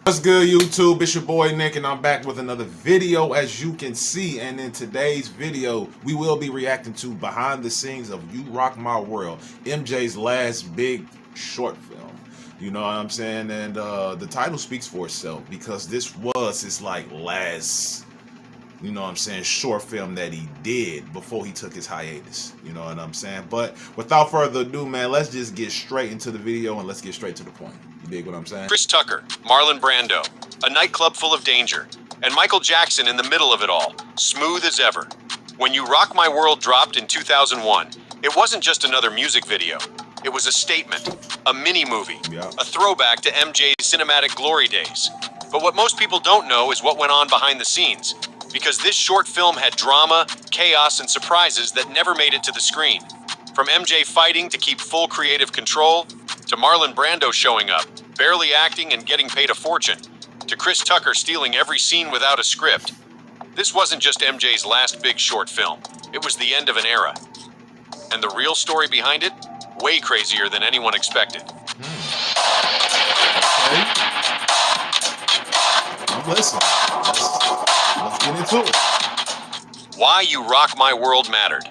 What's good, YouTube? It's your boy Nick, and I'm back with another video, as you can see. And in today's video, we will be reacting to behind the scenes of You Rock My World, MJ's last big short film. You know what I'm saying? And the title speaks for itself, because this was his last, you know what I'm saying, short film that he did before he took his hiatus. You know what I'm saying? But without further ado, man, let's just get straight into the video and let's get straight to the point. You dig what I'm saying? Chris Tucker, Marlon Brando, a nightclub full of danger, and Michael Jackson in the middle of it all, smooth as ever. When You Rock My World dropped in 2001, it wasn't just another music video. It was a statement, a mini-movie, a throwback to MJ's cinematic glory days. But what most people don't know is what went on behind the scenes, because this short film had drama, chaos, and surprises that never made it to the screen. From MJ fighting to keep full creative control, to Marlon Brando showing up, barely acting and getting paid a fortune, to Chris Tucker stealing every scene without a script. This wasn't just MJ's last big short film, it was the end of an era. And the real story behind it? Way crazier than anyone expected. Okay. I'm listening. Let's get into it. Why You Rock My World mattered.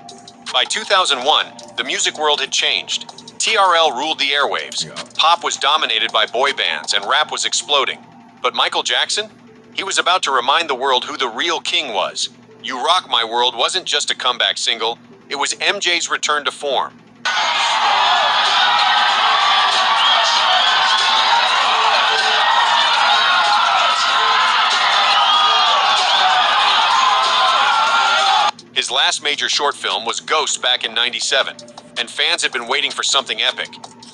By 2001, the music world had changed. TRL ruled the airwaves. Pop was dominated by boy bands and rap was exploding. But Michael Jackson? He was about to remind the world who the real king was. You Rock My World wasn't just a comeback single, it was MJ's return to form. His last major short film was Ghost back in '97, and fans had been waiting for something epic.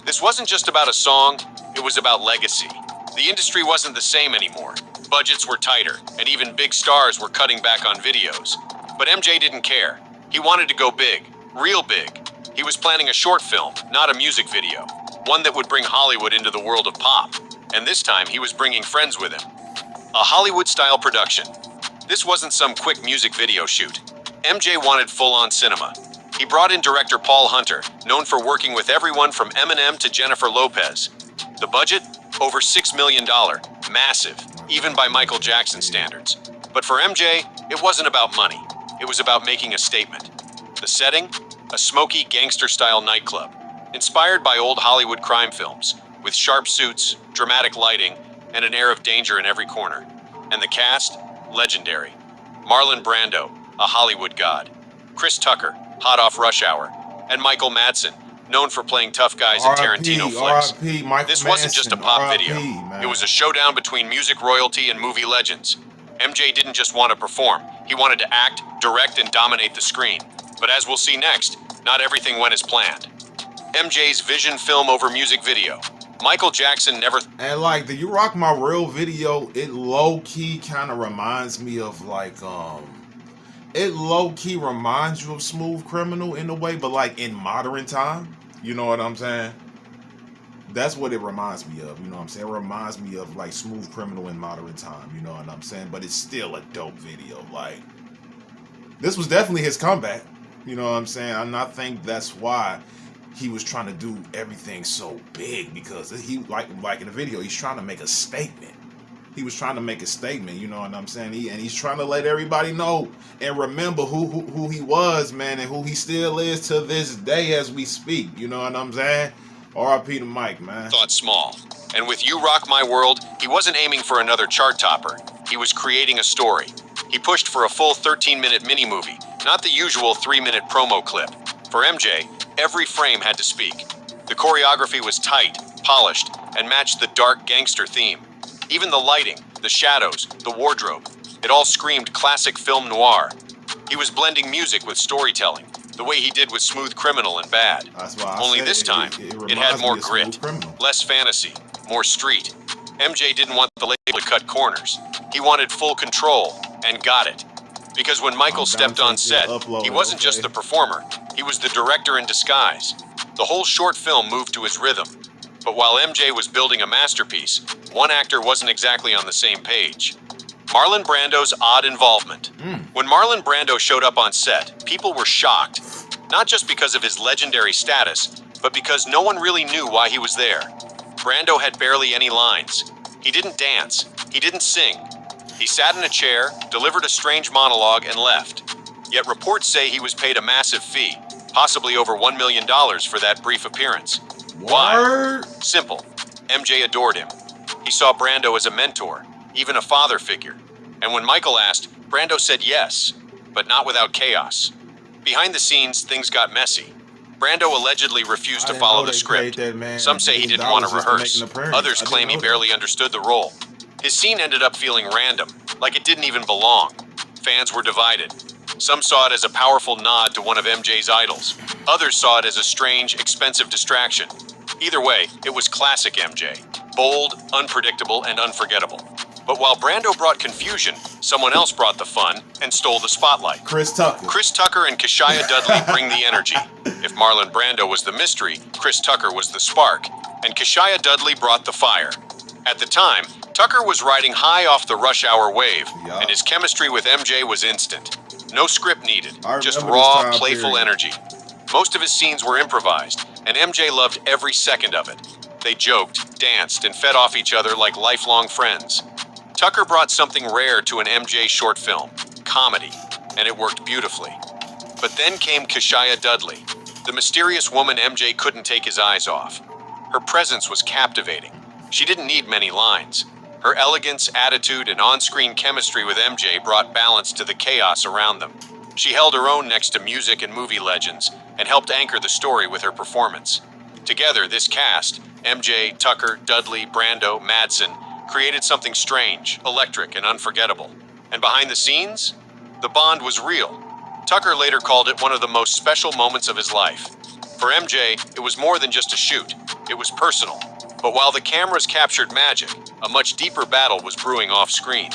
This wasn't just about a song, it was about legacy. The industry wasn't the same anymore. Budgets were tighter, and even big stars were cutting back on videos. But MJ didn't care. He wanted to go big, real big. He was planning a short film, not a music video. One that would bring Hollywood into the world of pop. And this time, he was bringing friends with him. A Hollywood-style production. This wasn't some quick music video shoot. MJ wanted full-on cinema. He brought in director Paul Hunter, known for working with everyone from Eminem to Jennifer Lopez. The budget? Over $6 million. Massive, even by Michael Jackson standards. But for MJ, it wasn't about money. It was about making a statement. The setting? A smoky, gangster-style nightclub, inspired by old Hollywood crime films, with sharp suits, dramatic lighting, and an air of danger in every corner. And the cast? Legendary. Marlon Brando, a Hollywood god. Chris Tucker, hot off Rush Hour. And Michael Madsen, known for playing tough guys in Tarantino flicks. This wasn't just a pop video. It was a showdown between music royalty and movie legends. MJ didn't just want to perform. He wanted to act, direct, and dominate the screen. But as we'll see next, not everything went as planned. MJ's vision film over music video. Michael Jackson never... And the You Rock My World video, it low-key kind of reminds me of it low-key reminds you of Smooth Criminal in a way, but in modern time. You know what I'm saying? That's what it reminds me of. You know what I'm saying? It reminds me of Smooth Criminal in modern time. You know what I'm saying? But it's still a dope video. This was definitely his comeback. You know what I'm saying? And I think that's why he was trying to do everything so big, because he like in the video, he's trying to make a statement. He was trying to make a statement, you know what I'm saying? And he's trying to let everybody know and remember who he was, man, and who he still is to this day as we speak. You know what I'm saying? R.I.P. to Mike, man. Thought small. And with You Rock My World, he wasn't aiming for another chart topper. He was creating a story. He pushed for a full 13-minute mini-movie, not the usual 3-minute promo clip. For MJ, every frame had to speak. The choreography was tight, polished, and matched the dark gangster theme. Even the lighting, the shadows, the wardrobe, it all screamed classic film noir. He was blending music with storytelling, the way he did with Smooth Criminal and Bad. Only this time, it had more grit, less fantasy, more street. MJ didn't want the label to cut corners. He wanted full control, and got it. Because when Michael stepped on set, he wasn't just the performer, he was the director in disguise. The whole short film moved to his rhythm. But while MJ was building a masterpiece, one actor wasn't exactly on the same page. Marlon Brando's odd involvement. When Marlon Brando showed up on set, people were shocked. Not just because of his legendary status, but because no one really knew why he was there. Brando had barely any lines. He didn't dance. He didn't sing. He sat in a chair, delivered a strange monologue, and left. Yet reports say he was paid a massive fee, possibly over $1 million for that brief appearance. Why? Word? Simple. MJ adored him. He saw Brando as a mentor, even a father figure. And when Michael asked, Brando said yes, but not without chaos. Behind the scenes, things got messy. Brando allegedly refused to follow the script. Some say he didn't want to rehearse. Others claim he barely understood the role. His scene ended up feeling random, like it didn't even belong. Fans were divided. Some saw it as a powerful nod to one of MJ's idols. Others saw it as a strange, expensive distraction. Either way, it was classic MJ. Bold, unpredictable, and unforgettable. But while Brando brought confusion, someone else brought the fun and stole the spotlight. Chris Tucker. Chris Tucker and Keshia Dudley bring the energy. If Marlon Brando was the mystery, Chris Tucker was the spark, and Keshia Dudley brought the fire. At the time, Tucker was riding high off the Rush Hour wave, and his chemistry with MJ was instant. No script needed, just raw, playful energy. Most of his scenes were improvised, and MJ loved every second of it. They joked, danced, and fed off each other like lifelong friends. Tucker brought something rare to an MJ short film, comedy, and it worked beautifully. But then came Keshia Dudley, the mysterious woman MJ couldn't take his eyes off. Her presence was captivating. She didn't need many lines. Her elegance, attitude, and on-screen chemistry with MJ brought balance to the chaos around them. She held her own next to music and movie legends and helped anchor the story with her performance. Together, this cast, MJ, Tucker, Dudley, Brando, Madsen, created something strange, electric, and unforgettable. And behind the scenes, the bond was real. Tucker later called it one of the most special moments of his life. For MJ, it was more than just a shoot. It was personal. But while the cameras captured magic, a much deeper battle was brewing off-screen.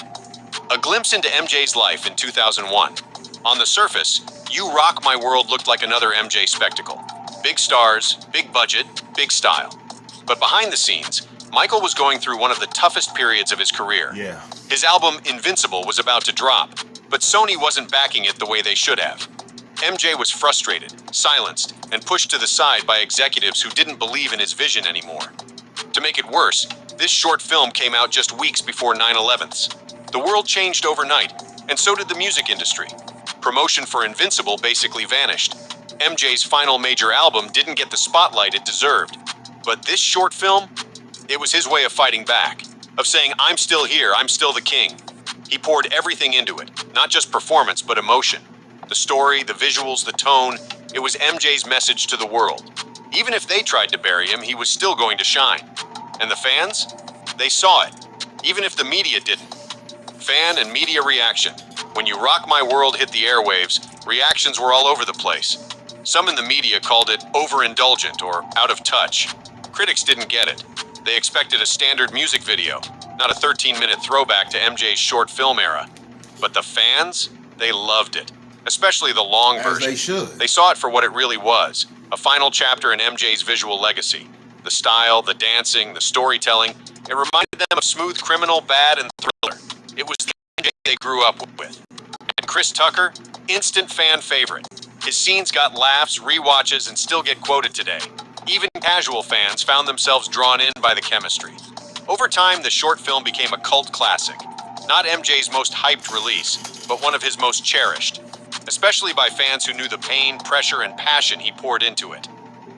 A glimpse into MJ's life in 2001. On the surface, You Rock My World looked like another MJ spectacle. Big stars, big budget, big style. But behind the scenes, Michael was going through one of the toughest periods of his career. Yeah. His album Invincible was about to drop, but Sony wasn't backing it the way they should have. MJ was frustrated, silenced, and pushed to the side by executives who didn't believe in his vision anymore. To make it worse, this short film came out just weeks before 9/11's. The world changed overnight, and so did the music industry. Promotion for Invincible basically vanished. MJ's final major album didn't get the spotlight it deserved. But this short film, it was his way of fighting back, of saying, I'm still here, I'm still the king. He poured everything into it, not just performance, but emotion. The story, the visuals, the tone, it was MJ's message to the world. Even if they tried to bury him, he was still going to shine. And the fans? They saw it, even if the media didn't. Fan and media reaction. When You Rock My World hit the airwaves, reactions were all over the place. Some in the media called it overindulgent or out of touch. Critics didn't get it. They expected a standard music video, not a 13-minute throwback to MJ's short film era. But the fans, they loved it, especially the long version. As they should. They saw it for what it really was, a final chapter in MJ's visual legacy. The style, the dancing, the storytelling, it reminded them of Smooth Criminal, Bad, and Thriller. It was the MJ they grew up with. And Chris Tucker, instant fan favorite. His scenes got laughs, rewatches, and still get quoted today. Even casual fans found themselves drawn in by the chemistry. Over time, the short film became a cult classic. Not MJ's most hyped release, but one of his most cherished. Especially by fans who knew the pain, pressure, and passion he poured into it.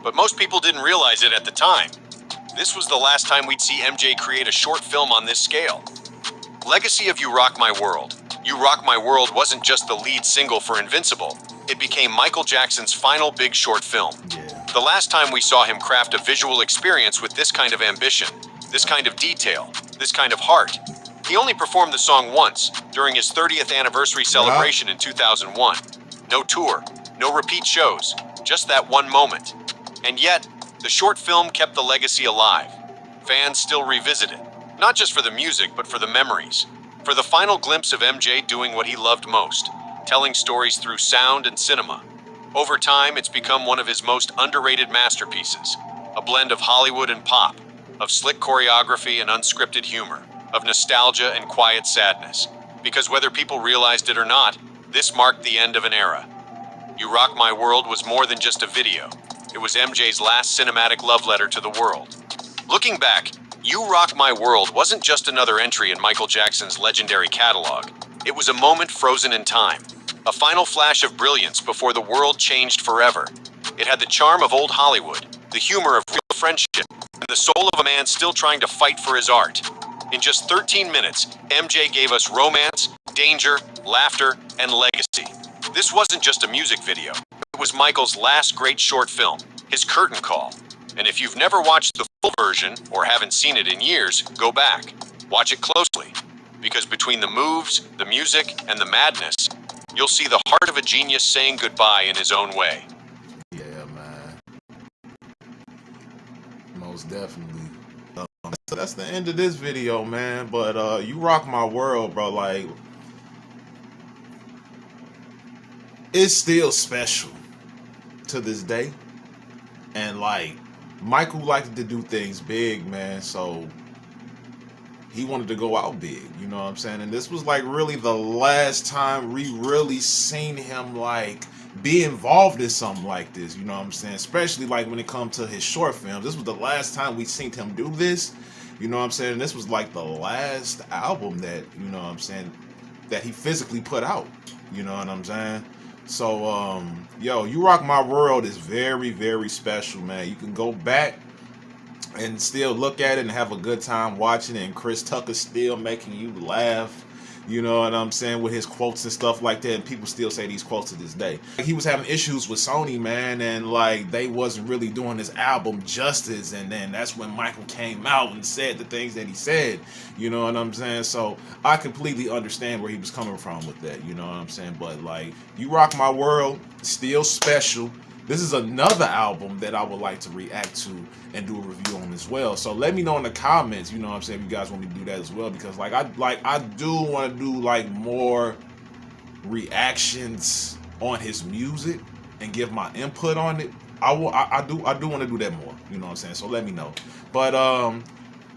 But most people didn't realize it at the time. This was the last time we'd see MJ create a short film on this scale. Legacy of You Rock My World. You Rock My World wasn't just the lead single for Invincible. It became Michael Jackson's final big short film. Yeah. The last time we saw him craft a visual experience with this kind of ambition, this kind of detail, this kind of heart. He only performed the song once, during his 30th anniversary celebration in 2001. No tour, no repeat shows, just that one moment. And yet, the short film kept the legacy alive. Fans still revisit it, not just for the music, but for the memories. For the final glimpse of MJ doing what he loved most, telling stories through sound and cinema. Over time, it's become one of his most underrated masterpieces. A blend of Hollywood and pop, of slick choreography and unscripted humor, of nostalgia and quiet sadness. Because whether people realized it or not, this marked the end of an era. You Rock My World was more than just a video. It was MJ's last cinematic love letter to the world. Looking back, You Rock My World wasn't just another entry in Michael Jackson's legendary catalog. It was a moment frozen in time, a final flash of brilliance before the world changed forever. It had the charm of old Hollywood, the humor of real friendship, and the soul of a man still trying to fight for his art. In just 13 minutes, MJ gave us romance, danger, laughter, and legacy. This wasn't just a music video. It was Michael's last great short film, his curtain call. And if you've never watched the full version or haven't seen it in years, go back. Watch it closely. Because between the moves, the music, and the madness, you'll see the heart of a genius saying goodbye in his own way. Yeah, man. Most definitely. So that's the end of this video, man. But You Rock My World, bro. Like, it's still special to this day. And like, Michael liked to do things big, man. So he wanted to go out big, you know what I'm saying? And this was like really the last time we really seen him like be involved in something like this, you know what I'm saying? Especially like when it comes to his short films. This was the last time we seen him do this, you know what I'm saying? And this was like the last album that, you know what I'm saying, that he physically put out, you know what I'm saying? So, yo, You Rock My World is very, very special, man. You can go back and still look at it and have a good time watching it, and Chris Tucker still making you laugh, you know what I'm saying, with his quotes and stuff like that, and people still say these quotes to this day. He was having issues with Sony, man, and like they wasn't really doing this album justice, and then that's when Michael came out and said the things that he said, you know what I'm saying? So I completely understand where he was coming from with that, you know what I'm saying? But like, You Rock My World, still special. This is another album that I would like to react to and do a review on as well. So let me know in the comments, you know what I'm saying, if you guys want me to do that as well, because I do want to do like more reactions on his music and give my input on it. I do want to do that more, you know what I'm saying? So let me know. But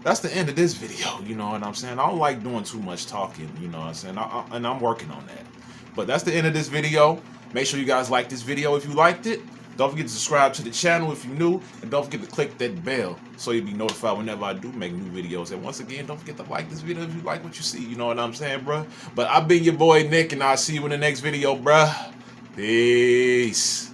that's the end of this video, you know what I'm saying? I don't like doing too much talking, you know what I'm saying? And I'm working on that. But that's the end of this video. Make sure you guys like this video if you liked it. Don't forget to subscribe to the channel if you're new. And don't forget to click that bell so you'll be notified whenever I do make new videos. And once again, don't forget to like this video if you like what you see. You know what I'm saying, bruh? But I've been your boy, Nick, and I'll see you in the next video, bruh. Peace.